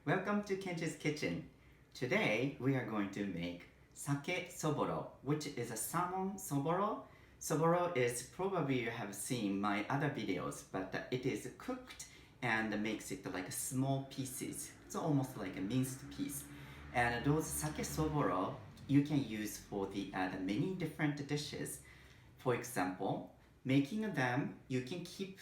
Welcome to Kenji's Kitchen. Today we are going to make Sake Soboro, which is a salmon soboro. Soboro is probably you have seen my other videos, but it is cooked and makes it like small pieces. It's almost like a minced piece. And those Sake Soboro you can use for the many different dishes. For example, making them, you can keep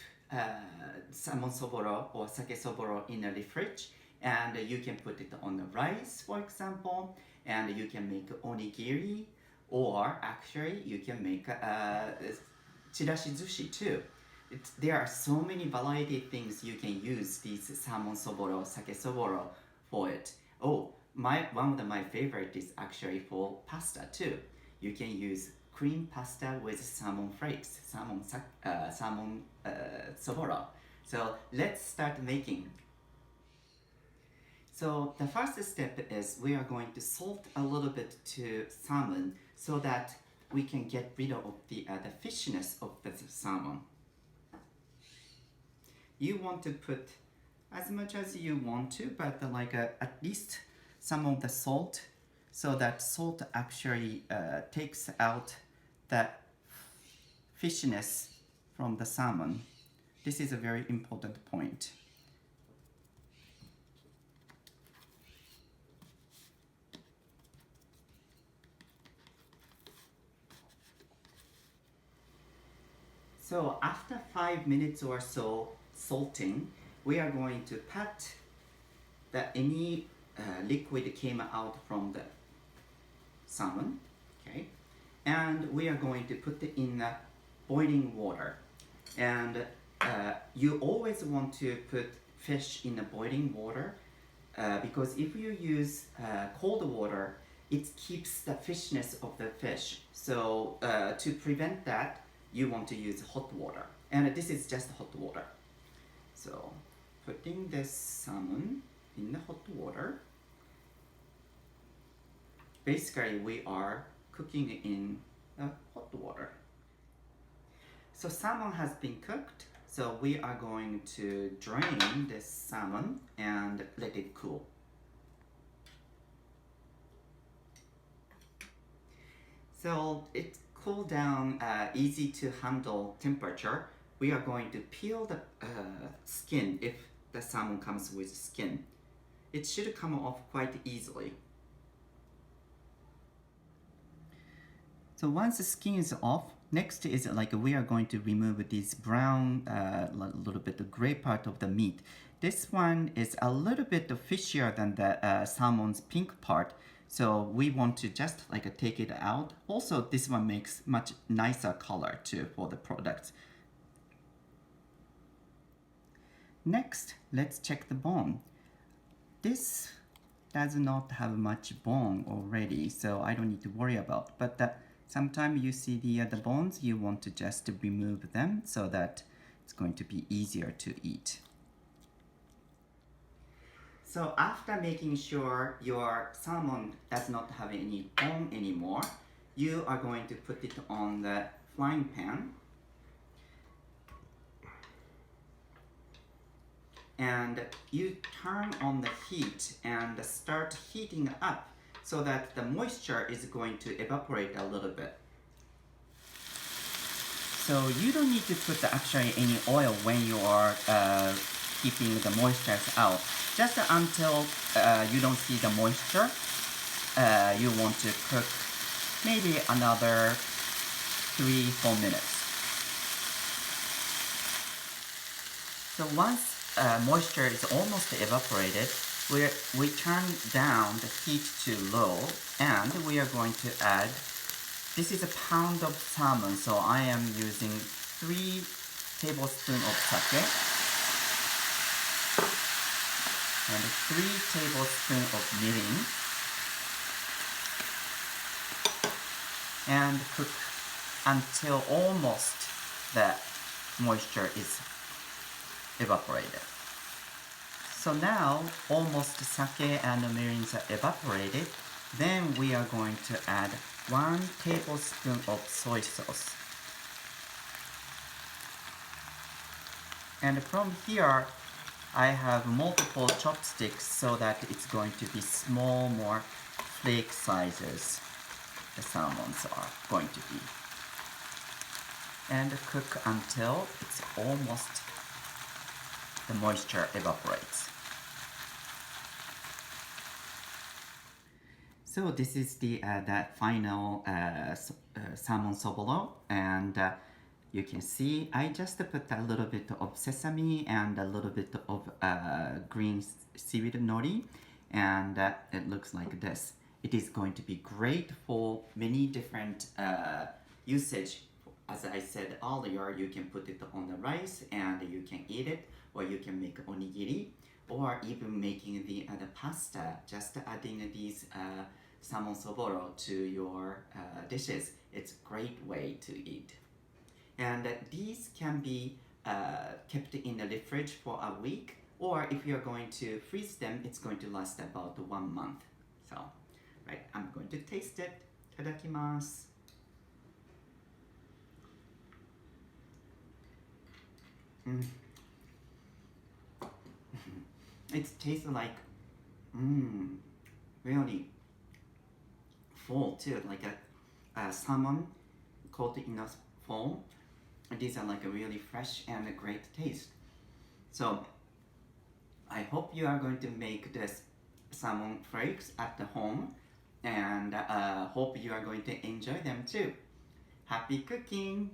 salmon soboro or sake soboro in a fridge, and you can put it on the rice, for example, and you can make onigiri, or actually you can make chirashi zushi too. There are so many variety of things you can use these salmon soboro, sake soboro for it. Oh, one of my favorite is actually for pasta too. You can use cream pasta with salmon flakes, salmon soboro. So let's start making. So the first step is we are going to salt a little bit to salmon so that we can get rid of the fishiness of the salmon. You want to put as much as you want to, but at least some of the salt, so that salt actually takes out the fishiness from the salmon. This is a very important point. So after 5 minutes or so salting, we are going to pat any liquid came out from the salmon, okay? And we are going to put it in boiling water. And you always want to put fish in the boiling water because if you use cold water, it keeps the fishiness of the fish. So to prevent that, you want to use hot water. And this is just hot water. So putting this salmon in the hot water. Basically, we are cooking in hot water. So salmon has been cooked. So we are going to drain this salmon and let it cool. So it cooled down easy to handle temperature. We are going to peel the skin if the salmon comes with skin. It should come off quite easily. So once the skin is off, next is we are going to remove this brown, little bit of gray part of the meat. This one is a little bit fishier than the salmon's pink part. So we want to just take it out. Also, this one makes much nicer color too for the products. Next, let's check the bone. This does not have much bone already, so I don't need to worry about. But sometimes you see the bones, you want to just remove them so that it's going to be easier to eat. So after making sure your salmon does not have any bone anymore, you are going to put it on the frying pan. And you turn on the heat and start heating up so that the moisture is going to evaporate a little bit. So you don't need to put actually any oil when you are keeping the moisture out. Just until you don't see the moisture, you want to cook maybe another 3-4 minutes. So once moisture is almost evaporated, we turn down the heat to low, and we are going to add, this is a pound of salmon, so I am using 3 tablespoons of sake and 3 tablespoons of mirin, and cook until almost the moisture is evaporated. So now almost sake and mirin are evaporated. Then we are going to add 1 tablespoon of soy sauce. And from here, I have multiple chopsticks so that it's going to be small, more flake sizes. The salmons are going to be. And cook until it's almost the moisture evaporates. So this is the final salmon soboro, and you can see I just put a little bit of sesame and a little bit of green seaweed nori, and it looks like this. It is going to be great for many different usage. As I said earlier, you can put it on the rice and you can eat it, or you can make onigiri, or even making the pasta, just adding these salmon soboro to your dishes. It's a great way to eat. And these can be kept in the fridge for a week, or if you're going to freeze them, it's going to last about 1 month. So, right, I'm going to taste it. いただきます。It tastes like really full too, like a salmon coated in a foam. These are like a really fresh and a great taste. So I hope you are going to make this salmon flakes at the home, and hope you are going to enjoy them too. Happy cooking!